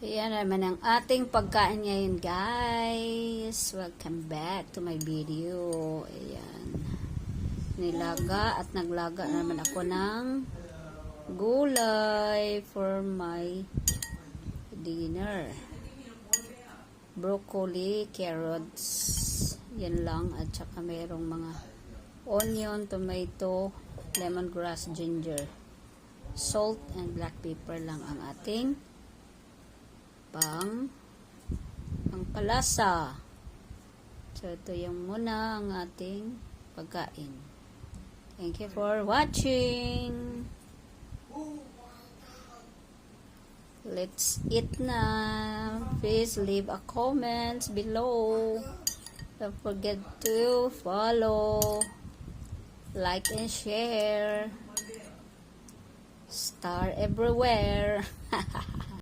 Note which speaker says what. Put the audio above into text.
Speaker 1: Ayan naman ang ating pagkain ngayon, guys. Welcome back to my video. Ayan. Nilaga at naglaga naman ako ng gulay for my dinner. Broccoli, carrots. Yan lang. At saka mayroong mga onion, tomato, lemongrass, ginger. Salt and black pepper lang ang ating pangpalasa. So, ito yung muna ang ating pagkain. Thank you for watching. Let's eat na. Please leave a comment below. Don't forget to follow, like and share. Star everywhere.